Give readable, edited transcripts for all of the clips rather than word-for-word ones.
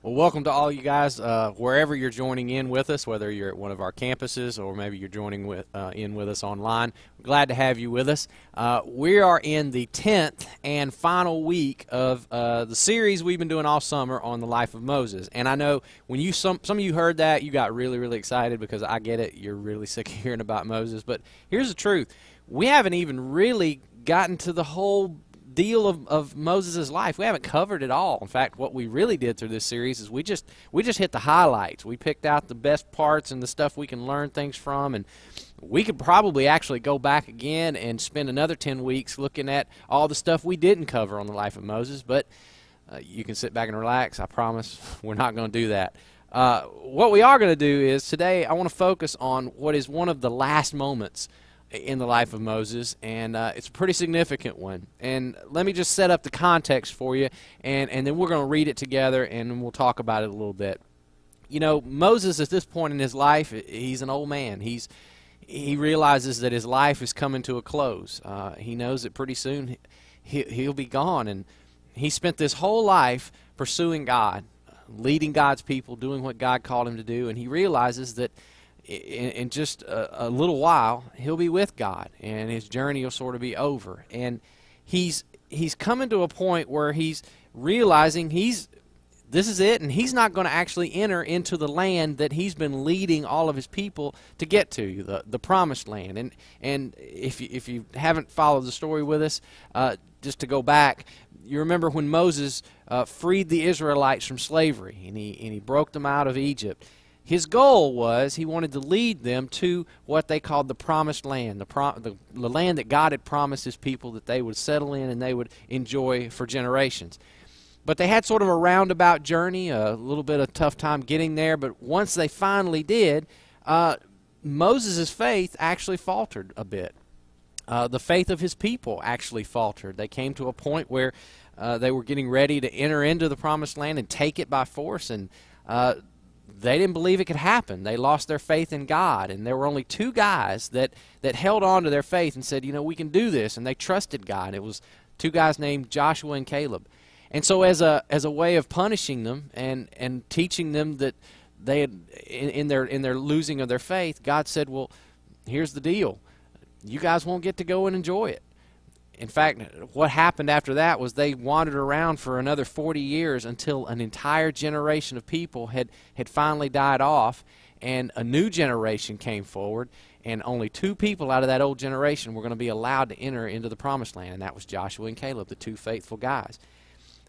Well, welcome to all you guys, wherever you're joining in with us, whether you're at one of our campuses or maybe you're joining in with us online. We're glad to have you with us. We are in the 10th and final week of the series we've been doing all summer on the life of Moses. And I know when some of you heard that, you got really, really excited because I get it. You're really sick of hearing about Moses. But here's the truth. We haven't even really gotten to the whole deal of Moses' life. We haven't covered it all. In fact, what we really did through this series is we just hit the highlights. We picked out the best parts and the stuff we can learn things from, and we could probably actually go back again and spend another 10 weeks looking at all the stuff we didn't cover on the life of Moses, but you can sit back and relax. I promise we're not going to do that. What we are going to do is today I want to focus on what is one of the last moments in the life of Moses, and it's a pretty significant one. And let me just set up the context for you, and then we're going to read it together, and we'll talk about it a little bit. You know, Moses at this point in his life, he's an old man. He realizes that his life is coming to a close. He knows that pretty soon he'll be gone, and he spent this whole life pursuing God, leading God's people, doing what God called him to do, and he realizes that in just a little while, he'll be with God, and his journey will sort of be over. And he's coming to a point where he's realizing this is it, and he's not going to actually enter into the land that he's been leading all of his people to get to, the promised land. And if you haven't followed the story with us, just to go back, you remember when Moses freed the Israelites from slavery, and he broke them out of Egypt. His goal was he wanted to lead them to what they called the promised land, the land that God had promised his people that they would settle in and they would enjoy for generations. But they had sort of a roundabout journey, a little bit of a tough time getting there, but once they finally did, Moses' faith actually faltered a bit. The faith of his people actually faltered. They came to a point where they were getting ready to enter into the promised land and take it by force, and they didn't believe it could happen. They lost their faith in God, and there were only two guys that held on to their faith and said, you know, we can do this, and they trusted God. It was two guys named Joshua and Caleb. And so as a way of punishing them and teaching them that they had in their losing of their faith, God said, well, here's the deal. You guys won't get to go and enjoy it. In fact, what happened after that was they wandered around for another 40 years until an entire generation of people had finally died off, and a new generation came forward, and only two people out of that old generation were going to be allowed to enter into the promised land, and that was Joshua and Caleb, the two faithful guys.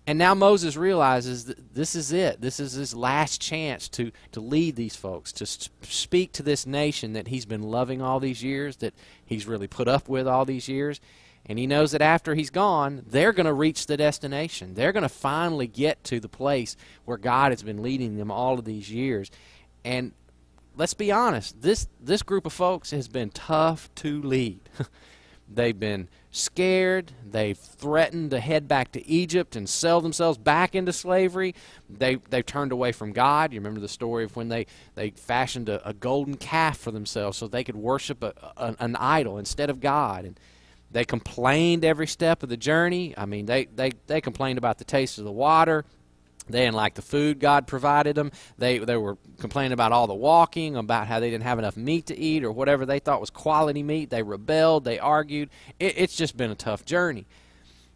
And now Moses realizes that this is it. This is his last chance to lead these folks, to speak to this nation that he's been loving all these years, that he's really put up with all these years. And he knows that after he's gone, they're going to reach the destination. They're going to finally get to the place where God has been leading them all of these years. And let's be honest, this group of folks has been tough to lead. They've been scared. They've threatened to head back to Egypt and sell themselves back into slavery. They've turned away from God. You remember the story of when they fashioned a golden calf for themselves so they could worship an idol instead of God. And they complained every step of the journey. I mean, they complained about the taste of the water. They didn't like the food God provided them. They were complaining about all the walking, about how they didn't have enough meat to eat or whatever they thought was quality meat. They rebelled. They argued. It's just been a tough journey.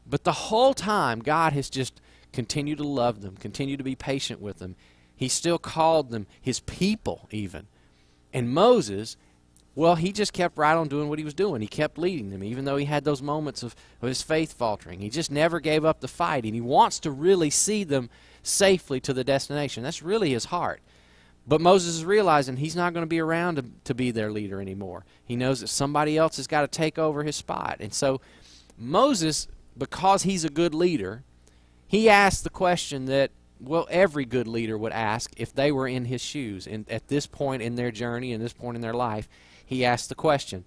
But the whole time, God has just continued to love them, continued to be patient with them. He still called them his people even. And Moses, well, he just kept right on doing what he was doing. He kept leading them, even though he had those moments of his faith faltering. He just never gave up the fight, and he wants to really see them safely to the destination. That's really his heart. But Moses is realizing he's not going to be around to be their leader anymore. He knows that somebody else has got to take over his spot. And so Moses, because he's a good leader, he asked the question that, well, every good leader would ask if they were in his shoes. And at this point in their journey, in this point in their life, he asked the question,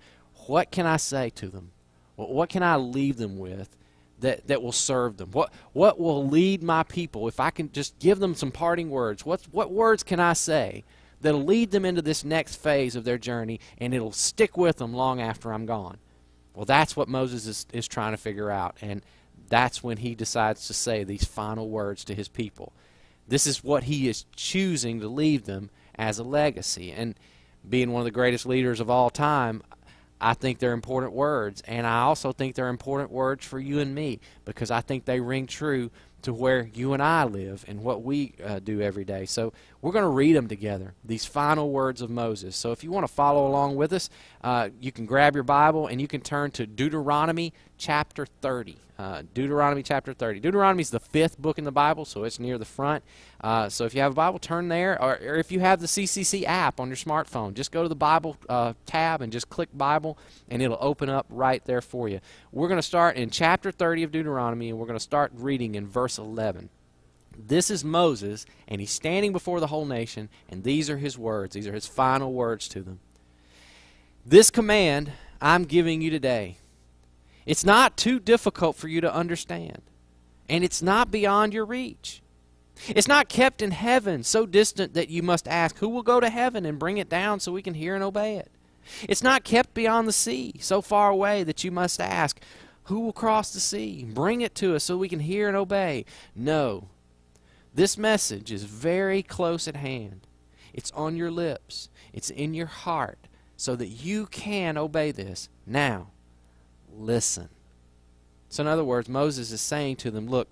what can I say to them? What can I leave them with that will serve them? What will lead my people? If I can just give them some parting words, what words can I say that'll lead them into this next phase of their journey, and it'll stick with them long after I'm gone? Well, that's what Moses is trying to figure out, and that's when he decides to say these final words to his people. This is what he is choosing to leave them as a legacy. And being one of the greatest leaders of all time, I think they're important words, and I also think they're important words for you and me, because I think they ring true to where you and I live and what we do every day. So we're going to read them together, these final words of Moses. So if you want to follow along with us, you can grab your Bible and you can turn to Deuteronomy chapter 30. Deuteronomy chapter 30. Deuteronomy is the 5th book in the Bible, so it's near the front. So if you have a Bible, turn there. Or if you have the CCC app on your smartphone, just go to the Bible tab and just click Bible, and it'll open up right there for you. We're going to start in chapter 30 of Deuteronomy, and we're going to start reading in verse 11. This is Moses, and he's standing before the whole nation, and these are his words. These are his final words to them. This command I'm giving you today, it's not too difficult for you to understand, and it's not beyond your reach. It's not kept in heaven, so distant that you must ask, who will go to heaven and bring it down so we can hear and obey it? It's not kept beyond the sea, so far away that you must ask, who will cross the sea and bring it to us so we can hear and obey? No, this message is very close at hand. It's on your lips. It's in your heart, so that you can obey this. Now, listen. So in other words, Moses is saying to them, look,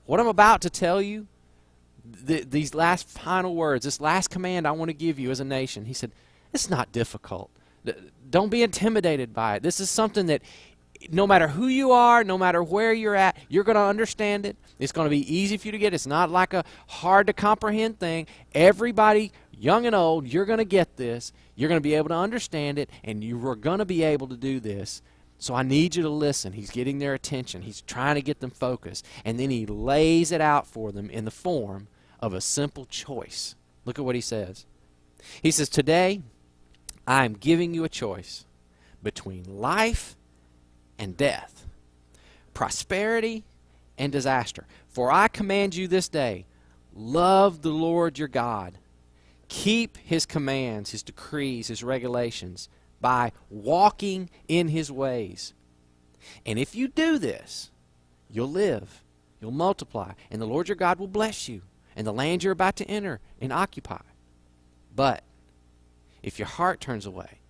what I'm about to tell you, these last final words, this last command I want to give you as a nation, he said, it's not difficult. Don't be intimidated by it. This is something that no matter who you are, no matter where you're at, you're going to understand it. It's going to be easy for you to get. It's not like a hard to comprehend thing. Everybody, young and old, you're going to get this. You're going to be able to understand it, and you are going to be able to do this. So I need you to listen. He's getting their attention. He's trying to get them focused. And then he lays it out for them in the form of a simple choice. Look at what he says. He says, today I am giving you a choice between life and death, prosperity and disaster. For I command you this day, love the Lord your God. Keep his commands, his decrees, his regulations, by walking in his ways. And if you do this, you'll live, you'll multiply, and the Lord your God will bless you, and the land you're about to enter and occupy. But if your heart turns away,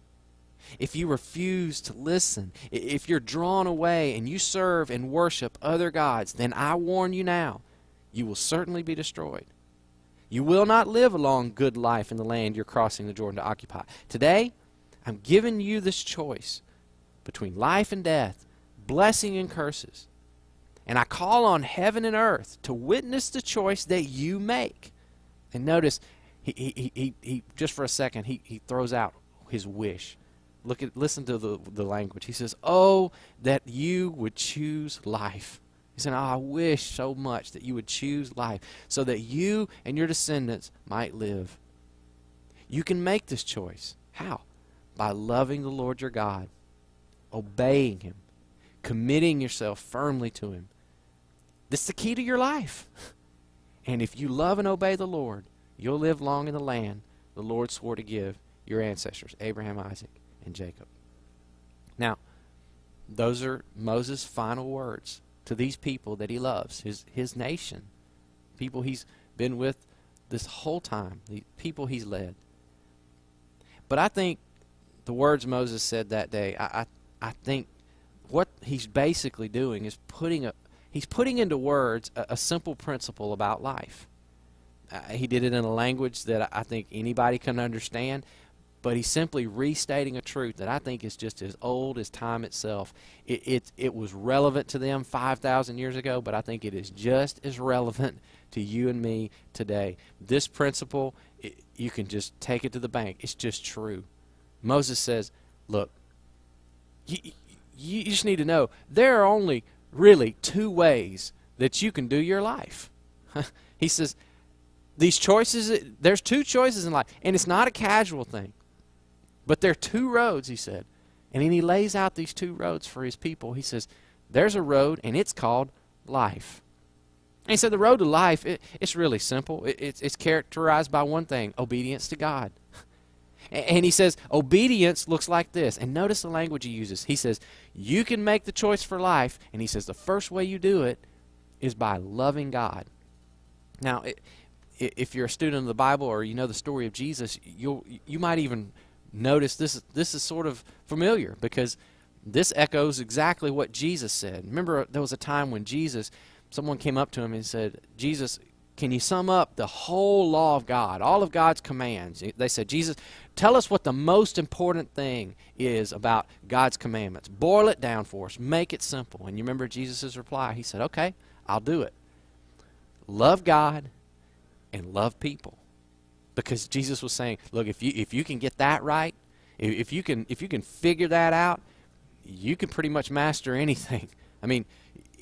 if you refuse to listen, if you're drawn away and you serve and worship other gods, then I warn you now, you will certainly be destroyed. You will not live a long, good life in the land you're crossing the Jordan to occupy. Today, I'm giving you this choice between life and death, blessing and curses. And I call on heaven and earth to witness the choice that you make. And notice, he just for a second, he throws out his wish. Listen to the language. He says, oh, that you would choose life. He said, oh, I wish so much that you would choose life so that you and your descendants might live. You can make this choice. How? By loving the Lord your God, obeying him, committing yourself firmly to him. This is the key to your life. And if you love and obey the Lord, you'll live long in the land the Lord swore to give your ancestors, Abraham, Isaac, and Jacob. Now, those are Moses' final words to these people that he loves, his nation, people he's been with this whole time, the people he's led. But I think the words Moses said that day, I think what he's basically doing is he's putting into words a simple principle about life. He did it in a language that I think anybody can understand, but he's simply restating a truth that I think is just as old as time itself. It was relevant to them 5,000 years ago, but I think it is just as relevant to you and me today. This principle, you can just take it to the bank. It's just true. Moses says, look, you just need to know there are only really two ways that you can do your life. He says, these choices, there's two choices in life, and it's not a casual thing. But there are two roads, he said. And then he lays out these two roads for his people. He says, there's a road, and it's called life. And he said the road to life, it's really simple. It's characterized by one thing, obedience to God. And he says, obedience looks like this. And notice the language he uses. He says, you can make the choice for life. And he says the first way you do it is by loving God. Now, if you're a student of the Bible or you know the story of Jesus, you might even notice this is sort of familiar, because this echoes exactly what Jesus said. Remember, there was a time when someone came up to him and said, Jesus, can you sum up the whole law of God, all of God's commands? They said, Jesus, tell us what the most important thing is about God's commandments. Boil it down for us. Make it simple. And you remember Jesus' reply? He said, okay, I'll do it. Love God and love people. Because Jesus was saying, look, if you can get that right, if you can figure that out, you can pretty much master anything. I mean,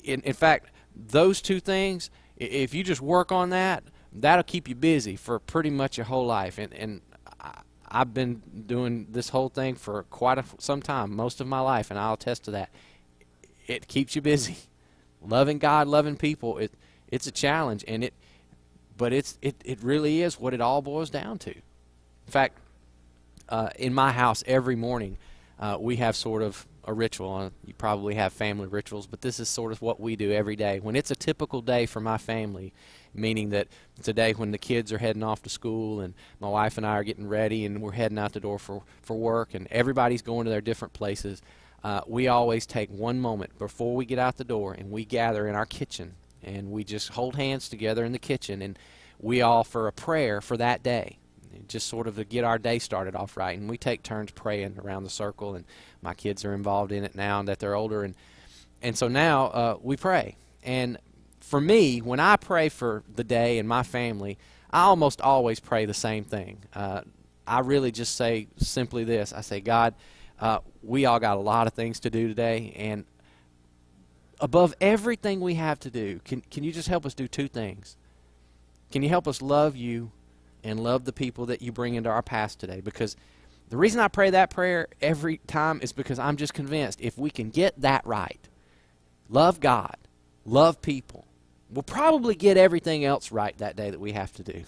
in fact, those two things, if you just work on that, that'll keep you busy for pretty much your whole life. And I've been doing this whole thing for some time, most of my life, and I'll attest to that. It keeps you busy. Loving God, loving people, it's a challenge, but it really is what it all boils down to. In fact, in my house every morning, we have sort of a ritual. You probably have family rituals, but this is sort of what we do every day. When it's a typical day for my family, meaning that it's a day when the kids are heading off to school and my wife and I are getting ready and we're heading out the door for work and everybody's going to their different places, we always take one moment before we get out the door and we gather in our kitchen and we just hold hands together in the kitchen and we offer a prayer for that day, just sort of to get our day started off right. And we take turns praying around the circle, and my kids are involved in it now that they're older. And so now we pray. And for me, when I pray for the day and my family, I almost always pray the same thing. I really just say simply this. I say, God, we all got a lot of things to do today, and above everything we have to do, can you just help us do two things? Can you help us love you and love the people that you bring into our path today? Because the reason I pray that prayer every time is because I'm just convinced if we can get that right, love God, love people, we'll probably get everything else right that day that we have to do.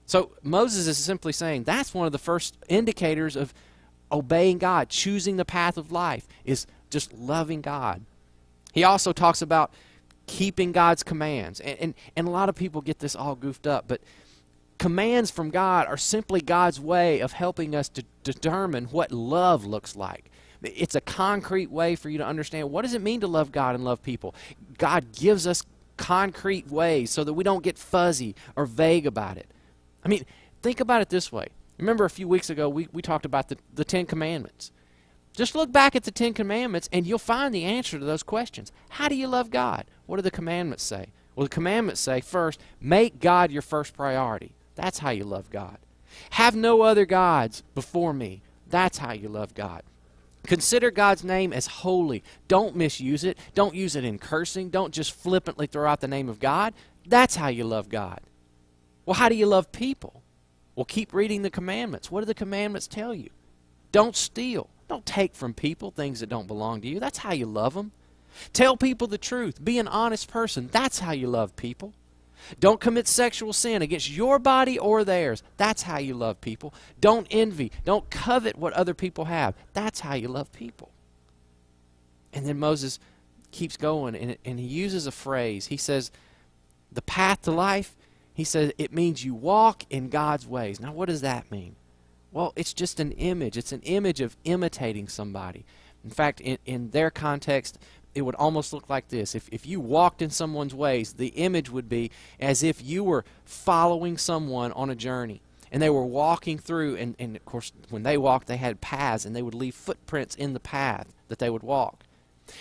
So Moses is simply saying that's one of the first indicators of obeying God, choosing the path of life, is just loving God. He also talks about keeping God's commands. And a lot of people get this all goofed up, but commands from God are simply God's way of helping us to determine what love looks like. It's a concrete way for you to understand what does it mean to love God and love people. God gives us concrete ways so that we don't get fuzzy or vague about it. I mean, think about it this way. Remember a few weeks ago we talked about the Ten Commandments. Just look back at the Ten Commandments and you'll find the answer to those questions. How do you love God? What do the commandments say? Well, the commandments say, first, make God your first priority. That's how you love God. Have no other gods before me. That's how you love God. Consider God's name as holy. Don't misuse it. Don't use it in cursing. Don't just flippantly throw out the name of God. That's how you love God. Well, how do you love people? Well, keep reading the commandments. What do the commandments tell you? Don't steal. Don't take from people things that don't belong to you. That's how you love them. Tell people the truth. Be an honest person. That's how you love people. Don't commit sexual sin against your body or theirs. That's how you love people. Don't envy. Don't covet what other people have. That's how you love people. And then Moses keeps going, and he uses a phrase. He says, the path to life, he says, it means you walk in God's ways. Now, what does that mean? Well, it's just an image. It's an image of imitating somebody. In fact, in their context, it would almost look like this. If you walked in someone's ways, the image would be as if you were following someone on a journey. And they were walking through, and of course, when they walked, they had paths, and they would leave footprints in the path that they would walk.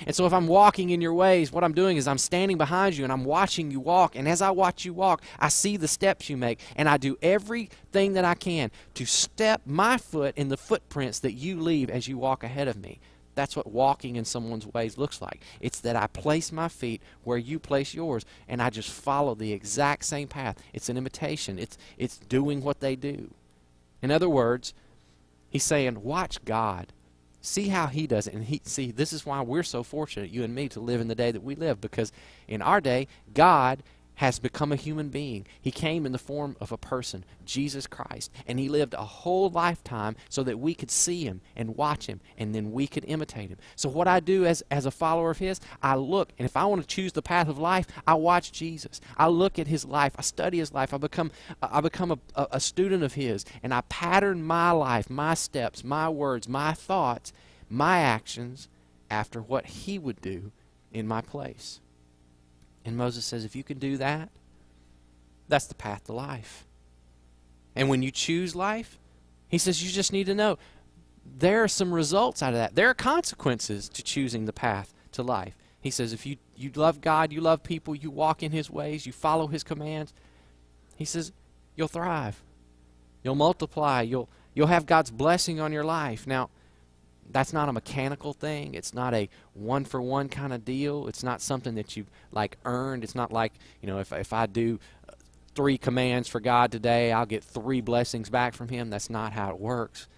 And so if I'm walking in your ways, what I'm doing is I'm standing behind you and I'm watching you walk. And as I watch you walk, I see the steps you make. And I do everything that I can to step my foot in the footprints that you leave as you walk ahead of me. That's what walking in someone's ways looks like. It's that I place my feet where you place yours, and I just follow the exact same path. It's an imitation. It's doing what they do. In other words, he's saying, watch God. See how he does it. And this is why we're so fortunate, you and me, to live in the day that we live. Because in our day, God has become a human being. He came in the form of a person, Jesus Christ, and he lived a whole lifetime so that we could see him and watch him, and then we could imitate him. So what I do as a follower of his, I look, and if I want to choose the path of life, I watch Jesus. I look at his life. I study his life. I become a student of his, and I pattern my life, my steps, my words, my thoughts, my actions after what he would do in my place. And Moses says, if you can do that, that's the path to life. And when you choose life, he says you just need to know there are some results out of that. There are consequences to choosing the path to life. He says if you love God, you love people, you walk in his ways, you follow his commands, he says you'll thrive. You'll multiply. You'll have God's blessing on your life. Now, that's not a mechanical thing. It's not a one-for-one kind of deal. It's not something that you've like earned. It's not like, if I do 3 commands for God today, I'll get 3 blessings back from him. That's not how it works.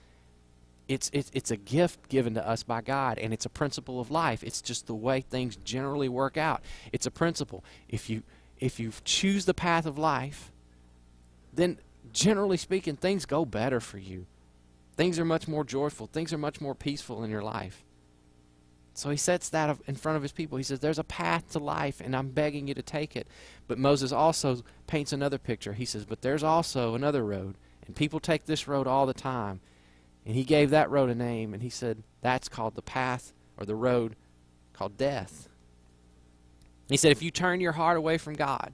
It's a gift given to us by God, and it's a principle of life. It's just the way things generally work out. It's a principle. If you choose the path of life, then generally speaking, things go better for you. Things are much more joyful. Things are much more peaceful in your life. So he sets that in front of his people. He says, there's a path to life, and I'm begging you to take it. But Moses also paints another picture. He says, but there's also another road, and people take this road all the time. And he gave that road a name, and he said, that's called the path or the road called death. He said, if you turn your heart away from God,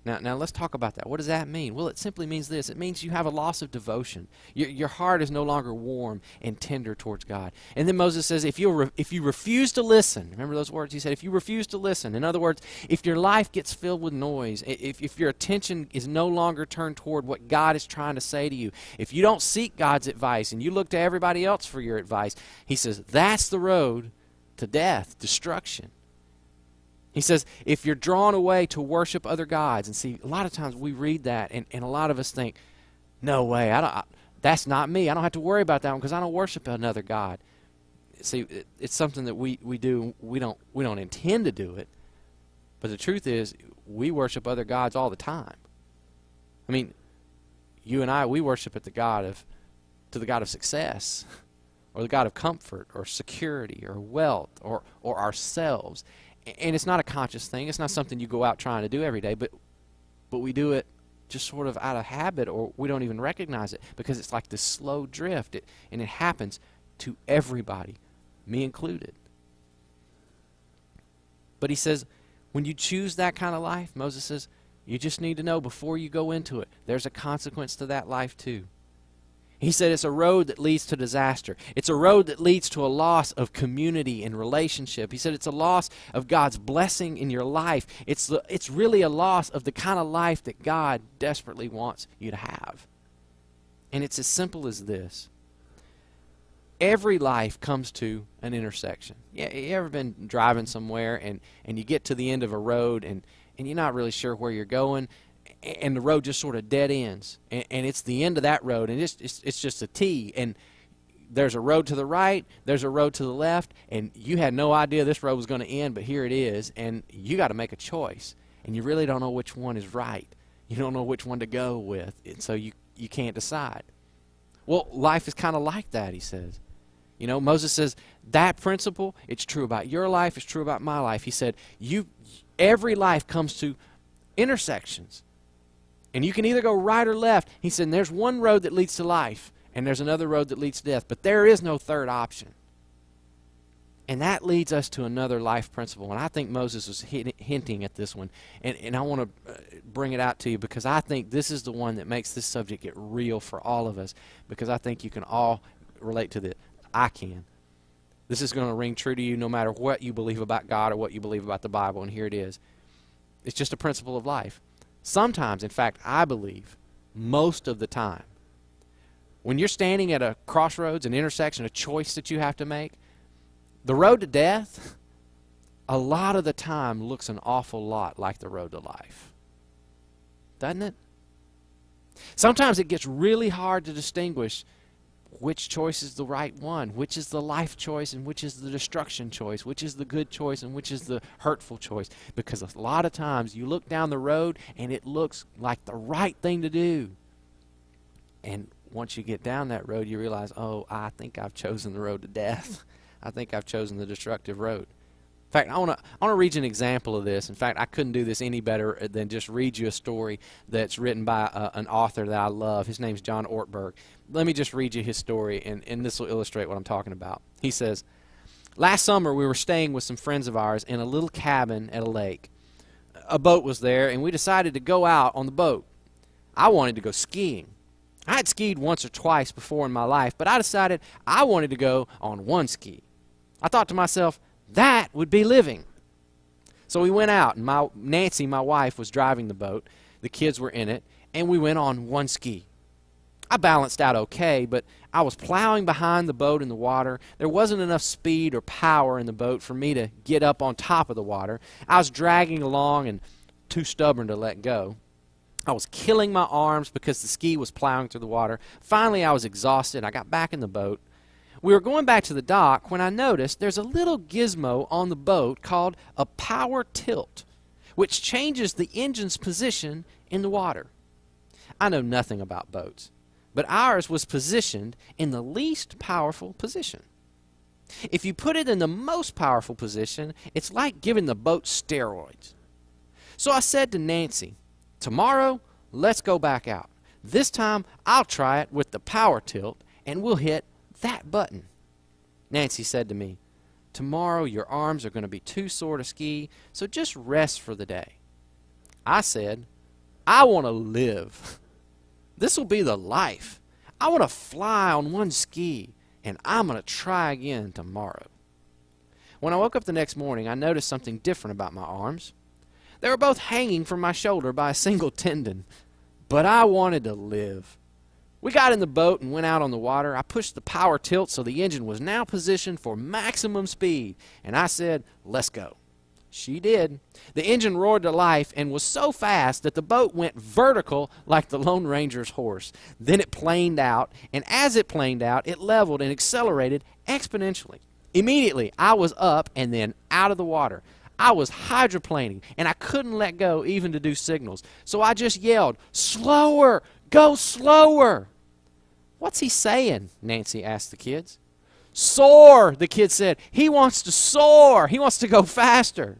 Now let's talk about that. What does that mean? Well, it simply means this. It means you have a loss of devotion. Your heart is no longer warm and tender towards God. And then Moses says, if you refuse to listen, remember those words? He said, if you refuse to listen. In other words, if your life gets filled with noise, if your attention is no longer turned toward what God is trying to say to you, if you don't seek God's advice and you look to everybody else for your advice, he says, that's the road to death, destruction. He says, if you're drawn away to worship other gods, and see, a lot of times we read that, and a lot of us think, no way, that's not me. I don't have to worry about that one because I don't worship another god. See, it's something that we do. We don't intend to do it, but the truth is, we worship other gods all the time. I mean, you and I, we worship the god of success, or the god of comfort, or security, or wealth, or ourselves. And it's not a conscious thing. It's not something you go out trying to do every day, but we do it just sort of out of habit, or we don't even recognize it because it's like this slow drift, and it happens to everybody, me included. But he says, when you choose that kind of life, Moses says, you just need to know before you go into it, there's a consequence to that life too. He said it's a road that leads to disaster. It's a road that leads to a loss of community and relationship. He said it's a loss of God's blessing in your life. It's really a loss of the kind of life that God desperately wants you to have. And it's as simple as this. Every life comes to an intersection. Yeah, you ever been driving somewhere and you get to the end of a road and you're not really sure where you're going, and the road just sort of dead ends, and it's the end of that road, and it's just a T, and there's a road to the right, there's a road to the left, and you had no idea this road was going to end, but here it is, and you got to make a choice, and you really don't know which one is right. You don't know which one to go with, and so you can't decide. Well, life is kind of like that, he says. You know, Moses says that principle, it's true about your life, it's true about my life. He said, every life comes to intersections. And you can either go right or left. He said, there's one road that leads to life, and there's another road that leads to death. But there is no third option. And that leads us to another life principle. And I think Moses was hinting at this one. And I want to bring it out to you because I think this is the one that makes this subject get real for all of us. Because I think you can all relate to this. I can. This is going to ring true to you no matter what you believe about God or what you believe about the Bible. And here it is. It's just a principle of life. Sometimes, in fact, I believe, most of the time, when you're standing at a crossroads, an intersection, a choice that you have to make, the road to death, a lot of the time looks an awful lot like the road to life. Doesn't it? Sometimes it gets really hard to distinguish which choice is the right one, which is the life choice and which is the destruction choice, which is the good choice and which is the hurtful choice. Because a lot of times you look down the road and it looks like the right thing to do. And once you get down that road, you realize, oh, I think I've chosen the road to death. I think I've chosen the destructive road. In fact, I want to read you an example of this. In fact, I couldn't do this any better than just read you a story that's written by an author that I love. His name's John Ortberg. Let me just read you his story, and this will illustrate what I'm talking about. He says, last summer we were staying with some friends of ours in a little cabin at a lake. A boat was there, and we decided to go out on the boat. I wanted to go skiing. I had skied once or twice before in my life, but I decided I wanted to go on one ski. I thought to myself, that would be living. So we went out, and Nancy, my wife, was driving the boat. The kids were in it, and we went on one ski. I balanced out okay, but I was plowing behind the boat in the water. There wasn't enough speed or power in the boat for me to get up on top of the water. I was dragging along and too stubborn to let go. I was killing my arms because the ski was plowing through the water. Finally, I was exhausted. I got back in the boat. We were going back to the dock when I noticed there's a little gizmo on the boat called a power tilt, which changes the engine's position in the water. I know nothing about boats, but ours was positioned in the least powerful position. If you put it in the most powerful position, it's like giving the boat steroids. So I said to Nancy, tomorrow, let's go back out. This time, I'll try it with the power tilt, and we'll hit that button. Nancy said to me, tomorrow your arms are going to be too sore to ski, so just rest for the day. I said, I want to live. This will be the life. I want to fly on one ski, and I'm going to try again tomorrow. When I woke up the next morning, I noticed something different about my arms. They were both hanging from my shoulder by a single tendon, but I wanted to live. We got in the boat and went out on the water. I pushed the power tilt so the engine was now positioned for maximum speed, and I said, let's go. She did. The engine roared to life and was so fast that the boat went vertical like the Lone Ranger's horse. Then it planed out, and as it planed out, it leveled and accelerated exponentially. Immediately, I was up and then out of the water. I was hydroplaning, and I couldn't let go even to do signals. So I just yelled, slower! Go slower! What's he saying? Nancy asked the kids. Soar, the kid said. He wants to soar. He wants to go faster.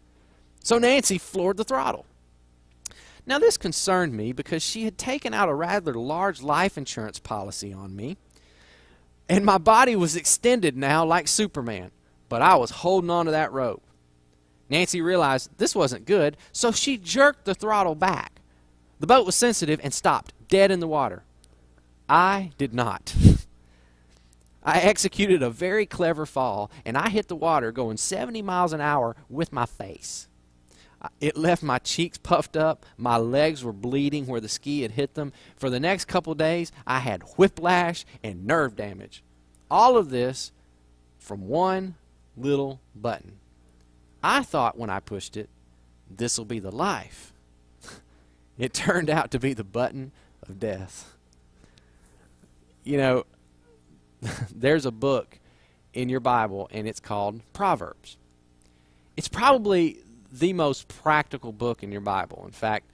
So Nancy floored the throttle. Now this concerned me because she had taken out a rather large life insurance policy on me, and my body was extended now like Superman, but I was holding on to that rope. Nancy realized this wasn't good, so she jerked the throttle back. The boat was sensitive and stopped dead in the water. I did not. I executed a very clever fall, and I hit the water going 70 miles an hour with my face. It left my cheeks puffed up. My legs were bleeding where the ski had hit them. For the next couple days, I had whiplash and nerve damage. All of this from one little button. I thought when I pushed it, this will be the life. It turned out to be the button of death. You know, there's a book in your Bible, and it's called Proverbs. It's probably the most practical book in your Bible. In fact,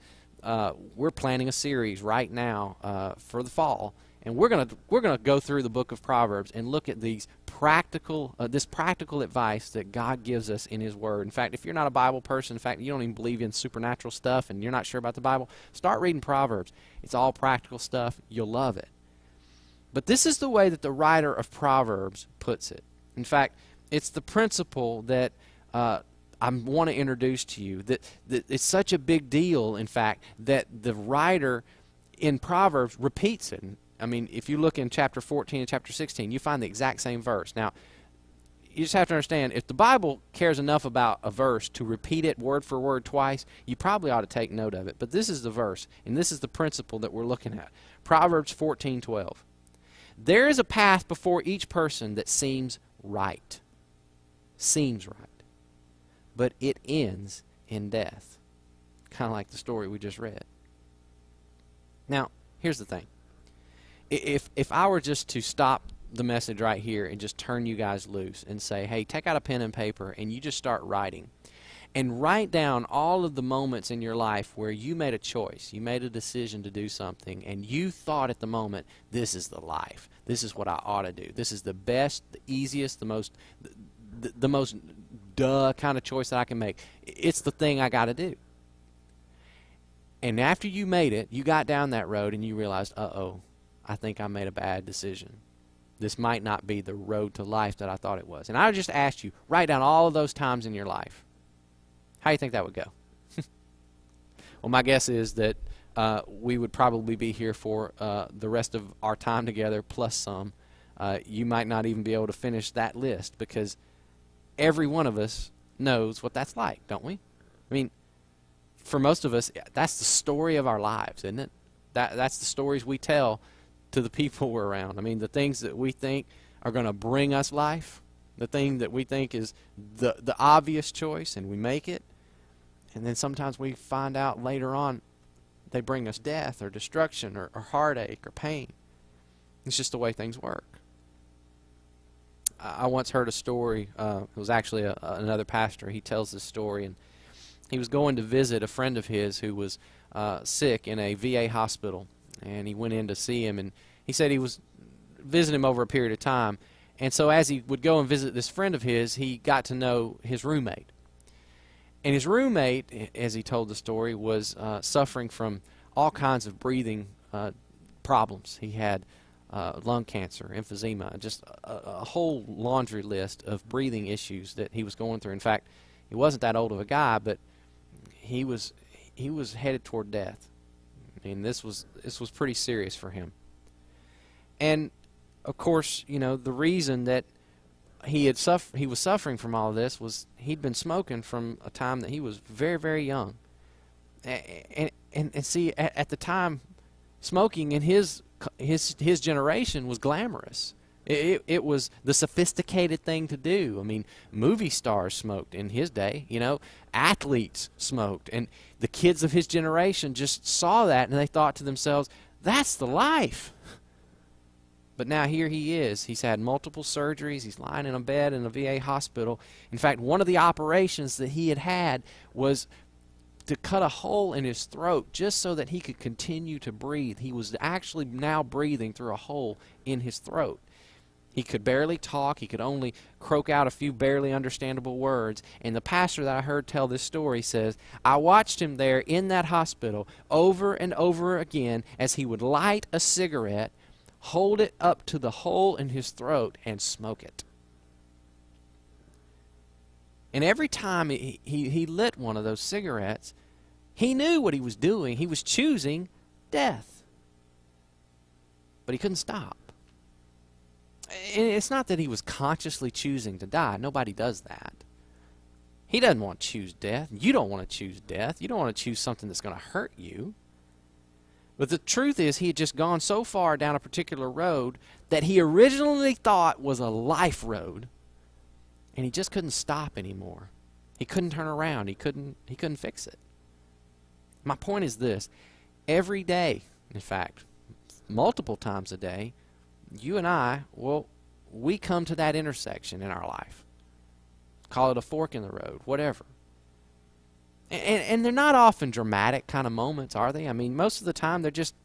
we're planning a series right now for the fall, and we're gonna go through the book of Proverbs and look at these this practical advice that God gives us in His Word. In fact, if you're not a Bible person, in fact, you don't even believe in supernatural stuff, and you're not sure about the Bible, start reading Proverbs. It's all practical stuff. You'll love it. But this is the way that the writer of Proverbs puts it. In fact, it's the principle that I want to introduce to you, that it's such a big deal, in fact, that the writer in Proverbs repeats it. I mean, if you look in chapter 14 and chapter 16, you find the exact same verse. Now, you just have to understand, if the Bible cares enough about a verse to repeat it word for word twice, you probably ought to take note of it. But this is the verse, and this is the principle that we're looking at. Proverbs 14:12. There is a path before each person that seems right. Seems right. But it ends in death. Kind of like the story we just read. Now, here's the thing. If I were just to stop the message right here and just turn you guys loose and say, hey, take out a pen and paper and you just start writing. And write down all of the moments in your life where you made a choice, you made a decision to do something, and you thought at the moment, this is the life. This is what I ought to do. This is the best, the easiest, the most duh kind of choice that I can make. It's the thing I got to do. And after you made it, you got down that road and you realized, uh-oh, I think I made a bad decision. This might not be the road to life that I thought it was. And I just asked you, write down all of those times in your life. How do you think that would go? Well, my guess is that we would probably be here for the rest of our time together plus some. You might not even be able to finish that list because every one of us knows what that's like, don't we? I mean, for most of us, that's the story of our lives, isn't it? That's the stories we tell to the people we're around. I mean, the things that we think are going to bring us life, the thing that we think is the obvious choice, and we make it. And then sometimes we find out later on they bring us death or destruction or heartache or pain. It's just the way things work. I once heard a story. It was actually another pastor. He tells this story, and he was going to visit a friend of his who was sick in a VA hospital, and he went in to see him, and he said he was visiting him over a period of time. And so as he would go and visit this friend of his, he got to know his roommate. And his roommate, as he told the story, was suffering from all kinds of breathing problems. He had lung cancer, emphysema, just a whole laundry list of breathing issues that he was going through. In fact, he wasn't that old of a guy, but he was headed toward death. I mean, this was pretty serious for him. And of course, you know, the reason that he was suffering from all of this was he'd been smoking from a time that he was very, very young. And see, at the time, smoking in his generation was glamorous. It was the sophisticated thing to do. I mean, movie stars smoked in his day, you know, athletes smoked, and the kids of his generation just saw that and they thought to themselves, that's the life. But now here he is. He's had multiple surgeries. He's lying in a bed in a VA hospital. In fact, one of the operations that he had was to cut a hole in his throat just so that he could continue to breathe. He was actually now breathing through a hole in his throat. He could barely talk. He could only croak out a few barely understandable words. And the pastor that I heard tell this story says, I watched him there in that hospital over and over again as he would light a cigarette, hold it up to the hole in his throat, and smoke it. And every time he lit one of those cigarettes, he knew what he was doing. He was choosing death. But he couldn't stop. And it's not that he was consciously choosing to die. Nobody does that. He doesn't want to choose death. You don't want to choose death. You don't want to choose something that's going to hurt you. But the truth is, he had just gone so far down a particular road that he originally thought was a life road, and he just couldn't stop anymore. He couldn't turn around. He couldn't fix it. My point is this: every day, in fact, multiple times a day, you and I, we come to that intersection in our life. Call it a fork in the road, whatever. And they're not often dramatic kind of moments, are they? I mean, most of the time they're just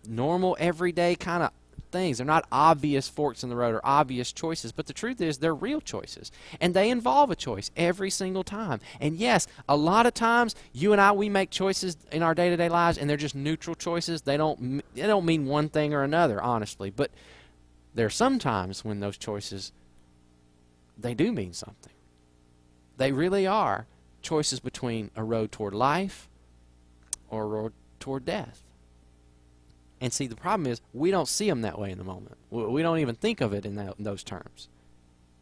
normal, everyday kind of things. They're not obvious forks in the road or obvious choices, but the truth is they're real choices. And they involve a choice every single time. And yes, a lot of times you and I, we make choices in our day-to-day lives, and they're just neutral choices. They don't mean one thing or another, honestly. But there are some times when those choices, they do mean something. They really are choices between a road toward life or a road toward death. And see, the problem is we don't see them that way in the moment. We don't even think of it in those terms.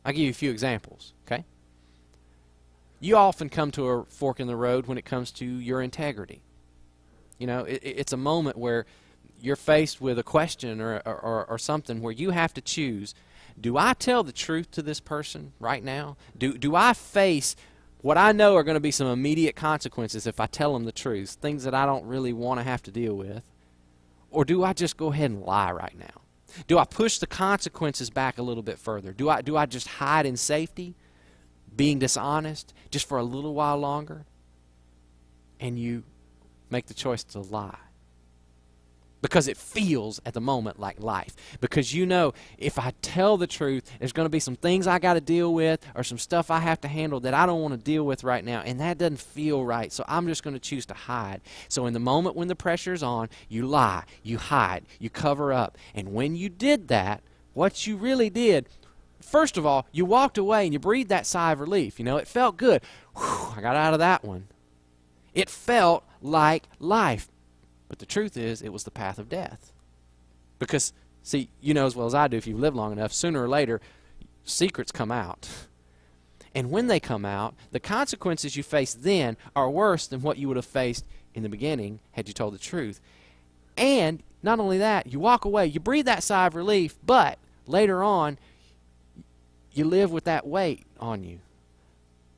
I'll give you a few examples, okay? You often come to a fork in the road when it comes to your integrity. You know, it's a moment where you're faced with a question or something where you have to choose, do I tell the truth to this person right now? Do I face what I know are going to be some immediate consequences if I tell them the truth, things that I don't really want to have to deal with? Or do I just go ahead and lie right now? Do I push the consequences back a little bit further? Do I just hide in safety, being dishonest, just for a little while longer? And you make the choice to lie. Because it feels at the moment like life. Because you know, if I tell the truth, there's going to be some things I got to deal with or some stuff I have to handle that I don't want to deal with right now, and that doesn't feel right, so I'm just going to choose to hide. So in the moment when the pressure's on, you lie, you hide, you cover up. And when you did that, what you really did, first of all, you walked away and you breathed that sigh of relief. You know, it felt good. Whew, I got out of that one. It felt like life. But the truth is, it was the path of death. Because, see, you know as well as I do, if you've lived long enough, sooner or later, secrets come out. And when they come out, the consequences you face then are worse than what you would have faced in the beginning had you told the truth. And not only that, you walk away, you breathe that sigh of relief, but later on, you live with that weight on you.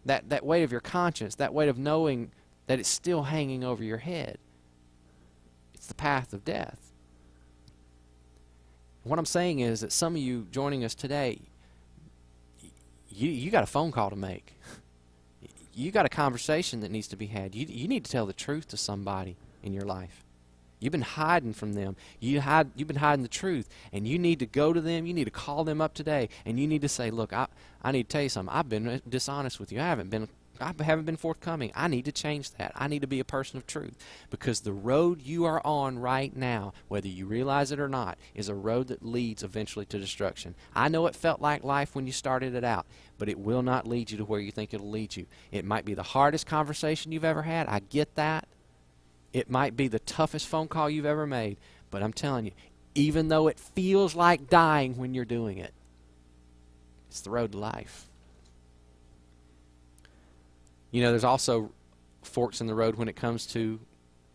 That weight of your conscience, that weight of knowing that it's still hanging over your head. The path of death. What I'm saying is that some of you joining us today, you got a phone call to make. You got a conversation that needs to be had. You need to tell the truth to somebody in your life. You've been hiding from them. You've been hiding the truth, and you need to go to them. You need to call them up today, and you need to say, look, I need to tell you something. I've been dishonest with you. I haven't been forthcoming. I need to change that. I need to be a person of truth, because the road you are on right now, whether you realize it or not, is a road that leads eventually to destruction. I know it felt like life when you started it out, but it will not lead you to where you think it'll lead you. It might be the hardest conversation you've ever had. I get that. It might be the toughest phone call you've ever made, but I'm telling you, even though it feels like dying when you're doing it, it's the road to life. You know, there's also forks in the road when it comes to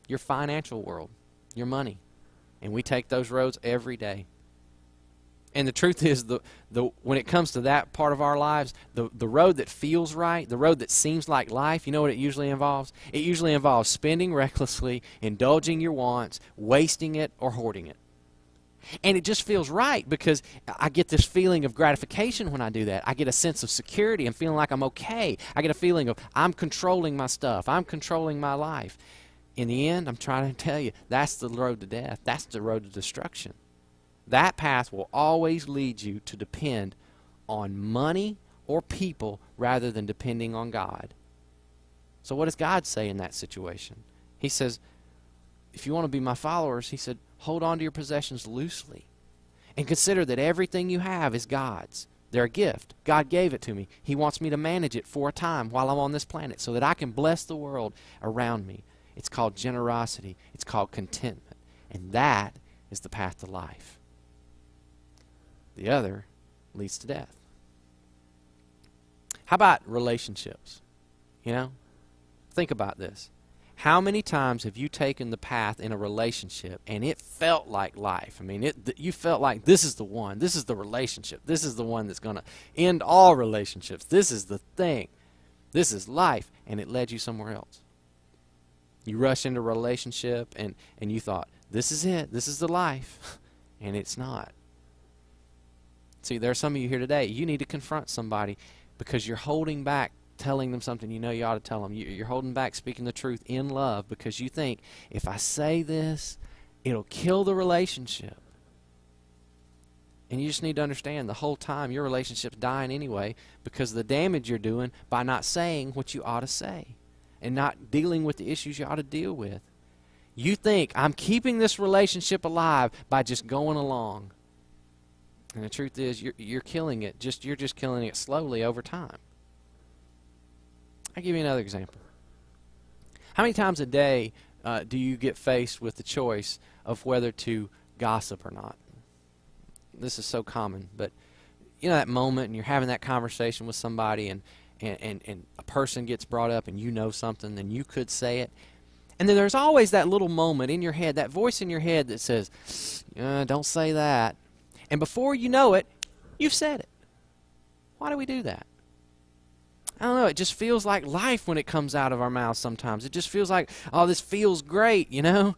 your financial world, your money. And we take those roads every day. And the truth is, when it comes to that part of our lives, the road that feels right, the road that seems like life, you know what it usually involves? It usually involves spending recklessly, indulging your wants, wasting it, or hoarding it. And it just feels right because I get this feeling of gratification when I do that. I get a sense of security and feeling like I'm okay. I get a feeling of I'm controlling my stuff. I'm controlling my life. In the end, I'm trying to tell you, that's the road to death. That's the road to destruction. That path will always lead you to depend on money or people rather than depending on God. So what does God say in that situation? He says, if you want to be my followers, he said, hold on to your possessions loosely and consider that everything you have is God's. They're a gift. God gave it to me. He wants me to manage it for a time while I'm on this planet so that I can bless the world around me. It's called generosity. It's called contentment. And that is the path to life. The other leads to death. How about relationships? You know, think about this. How many times have you taken the path in a relationship and it felt like life? I mean, you felt like this is the one. This is the relationship. This is the one that's going to end all relationships. This is the thing. This is life. And it led you somewhere else. You rush into a relationship and you thought, this is it. This is the life. And it's not. See, there are some of you here today. You need to confront somebody because you're holding back telling them something you know you ought to tell them. You're holding back speaking the truth in love because you think, if I say this, it'll kill the relationship. And you just need to understand the whole time your relationship's dying anyway because of the damage you're doing by not saying what you ought to say and not dealing with the issues you ought to deal with. You think, I'm keeping this relationship alive by just going along. And the truth is, you're killing it. You're just killing it slowly over time. I'll give you another example. How many times a day do you get faced with the choice of whether to gossip or not? This is so common, but you know that moment and you're having that conversation with somebody and a person gets brought up and you know something and you could say it. And then there's always that little moment in your head, that voice in your head that says, don't say that. And before you know it, you've said it. Why do we do that? I don't know, it just feels like life when it comes out of our mouths sometimes. It just feels like, oh, this feels great, you know?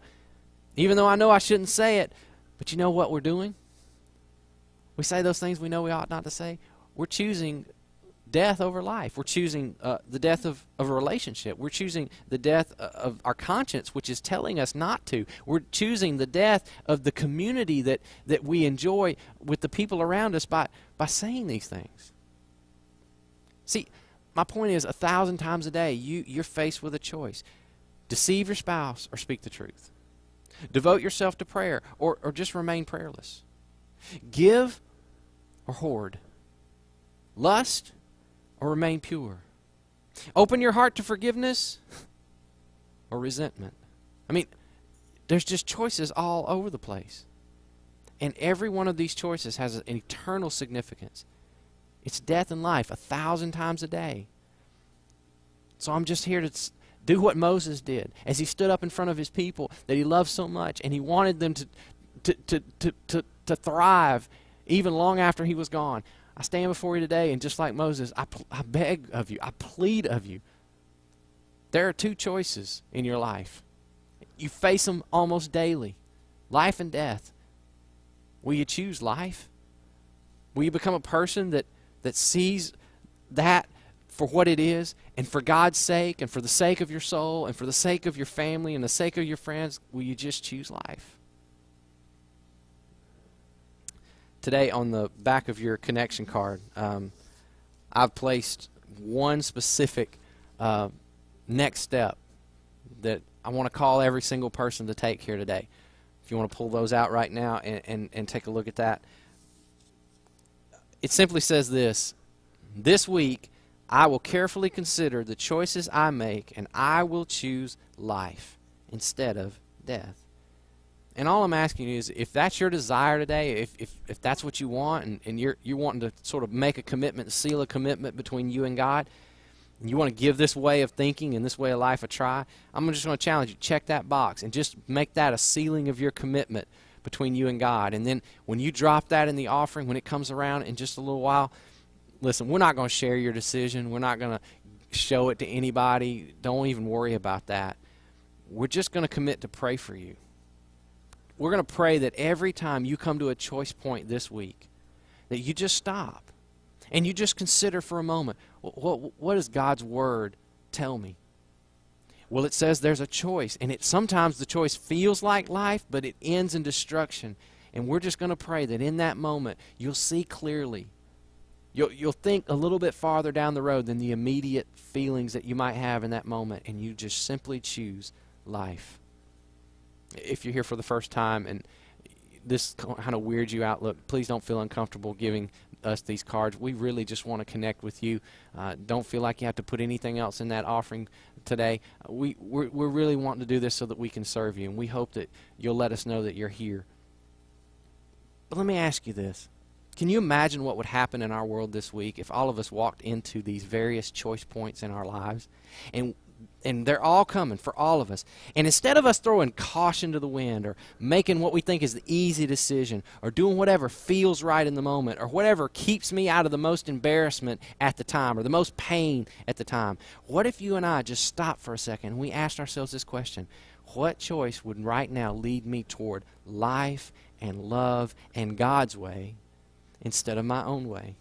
Even though I know I shouldn't say it. But you know what we're doing? We say those things we know we ought not to say. We're choosing death over life. We're choosing the death of a relationship. We're choosing the death of our conscience, which is telling us not to. We're choosing the death of the community that we enjoy with the people around us by saying these things. See, my point is 1,000 times a day you're faced with a choice. Deceive your spouse or speak the truth. Devote yourself to prayer or just remain prayerless. Give or hoard. Lust or remain pure. Open your heart to forgiveness or resentment. I mean, there's just choices all over the place. And every one of these choices has an eternal significance. It's death and life 1,000 times a day. So I'm just here to do what Moses did as he stood up in front of his people that he loved so much, and he wanted them to thrive even long after he was gone. I stand before you today, and just like Moses, I beg of you, I plead of you. There are two choices in your life. You face them almost daily. Life and death. Will you choose life? Will you become a person that sees that for what it is, and for God's sake, and for the sake of your soul, and for the sake of your family, and the sake of your friends, will you just choose life? Today, on the back of your connection card, I've placed one specific next step that I want to call every single person to take here today. If you want to pull those out right now and take a look at that. It simply says this: this week, I will carefully consider the choices I make, and I will choose life instead of death. And all I'm asking you is, if that's your desire today, if that's what you want, and you're wanting to sort of make a commitment, seal a commitment between you and God, and you want to give this way of thinking and this way of life a try, I'm just going to challenge you, check that box and just make that a sealing of your commitment between you and God. And then when you drop that in the offering, when it comes around in just a little while, listen, we're not going to share your decision. We're not going to show it to anybody. Don't even worry about that. We're just going to commit to pray for you. We're going to pray that every time you come to a choice point this week, that you just stop and you just consider for a moment, what does God's Word tell me? Well, it says there's a choice, and sometimes the choice feels like life, but it ends in destruction. And we're just going to pray that in that moment you'll see clearly. You'll think a little bit farther down the road than the immediate feelings that you might have in that moment, and you just simply choose life. If you're here for the first time and this kind of weirds you out, look, please don't feel uncomfortable giving us these cards. We really just want to connect with you. Don't feel like you have to put anything else in that offering today. We're really wanting to do this so that we can serve you, and we hope that you'll let us know that you're here. But let me ask you this. Can you imagine what would happen in our world this week if all of us walked into these various choice points in our lives, and they're all coming for all of us, and instead of us throwing caution to the wind or making what we think is the easy decision or doing whatever feels right in the moment or whatever keeps me out of the most embarrassment at the time or the most pain at the time, what if you and I just stopped for a second and we asked ourselves this question: what choice would right now lead me toward life and love and God's way instead of my own way?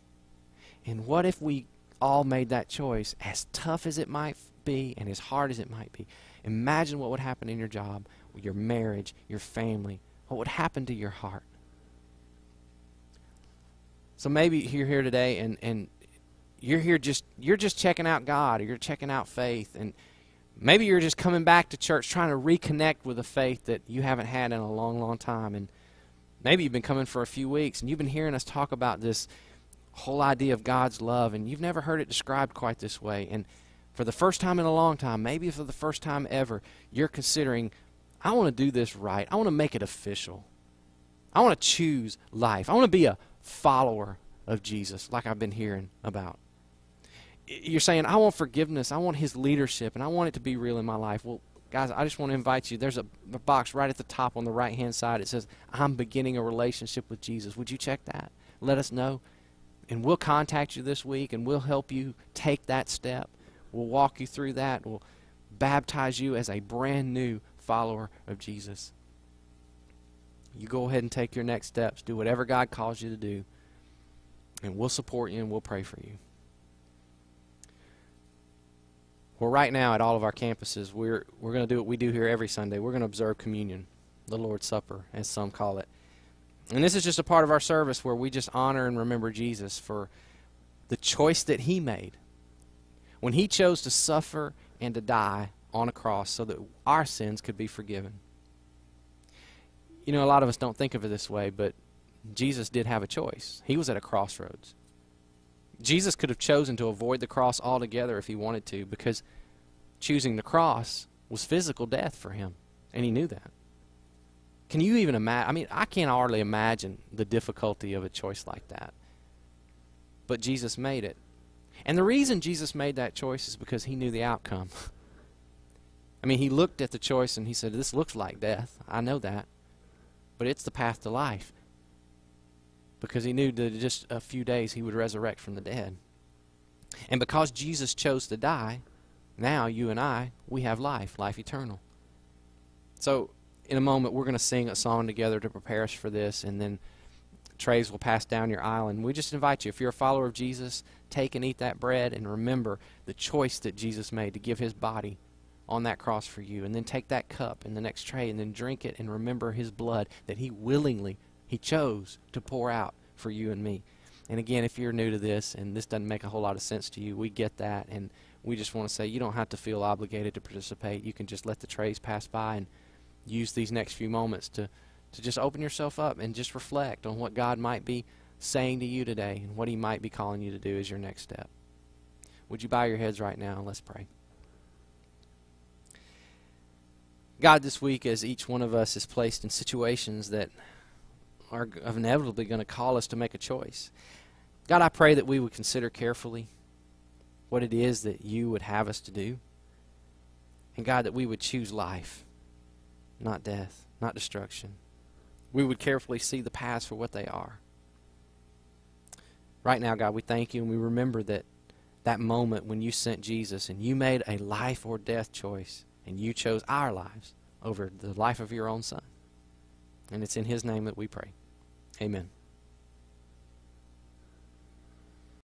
And what if we all made that choice, as tough as it might be and as hard as it might be? Imagine what would happen in your job, your marriage, your family. What would happen to your heart? So maybe you're here today and you're just checking out God, or you're checking out faith, and maybe you're just coming back to church trying to reconnect with a faith that you haven't had in a long, long time. And maybe you've been coming for a few weeks and you've been hearing us talk about this whole idea of God's love, and you've never heard it described quite this way. And for the first time in a long time, maybe for the first time ever, you're considering, I want to do this right. I want to make it official. I want to choose life. I want to be a follower of Jesus, like I've been hearing about. You're saying, I want forgiveness. I want His leadership, and I want it to be real in my life. Well, guys, I just want to invite you. There's a box right at the top on the right-hand side. It says, I'm beginning a relationship with Jesus. Would you check that? Let us know. And we'll contact you this week, and we'll help you take that step. We'll walk you through that. We'll baptize you as a brand new follower of Jesus. You go ahead and take your next steps. Do whatever God calls you to do. and we'll support you and we'll pray for you. Well, right now at all of our campuses, we're going to do what we do here every Sunday. We're going to observe communion, the Lord's Supper, as some call it. And this is just a part of our service where we just honor and remember Jesus for the choice that he made when he chose to suffer and to die on a cross so that our sins could be forgiven. You know, a lot of us don't think of it this way, but Jesus did have a choice. He was at a crossroads. Jesus could have chosen to avoid the cross altogether if he wanted to, because choosing the cross was physical death for him, and he knew that. Can you even imagine? I mean, I can't hardly imagine the difficulty of a choice like that. But Jesus made it. And the reason Jesus made that choice is because he knew the outcome. I mean, he looked at the choice and he said, this looks like death. I know that. But it's the path to life. Because he knew that in just a few days he would resurrect from the dead. And because Jesus chose to die, now you and I, we have life eternal. So in a moment we're going to sing a song together to prepare us for this, and then trays will pass down your aisle. And we just invite you, if you're a follower of Jesus, take and eat that bread and remember the choice that Jesus made to give his body on that cross for you. And then take that cup in the next tray and then drink it and remember his blood that he willingly, he chose to pour out for you and me. And again, if you're new to this and this doesn't make a whole lot of sense to you, we get that, and we just want to say you don't have to feel obligated to participate. You can just let the trays pass by and use these next few moments to just open yourself up and just reflect on what God might be saying to you today and what he might be calling you to do as your next step. Would you bow your heads right now and let's pray. God, this week as each one of us is placed in situations that are inevitably going to call us to make a choice, God, I pray that we would consider carefully what it is that you would have us to do. And God, that we would choose life, not death, not destruction. We would carefully see the paths for what they are. Right now, God, we thank you, and we remember that moment when you sent Jesus and you made a life or death choice, and you chose our lives over the life of your own Son. And it's in his name that we pray. Amen.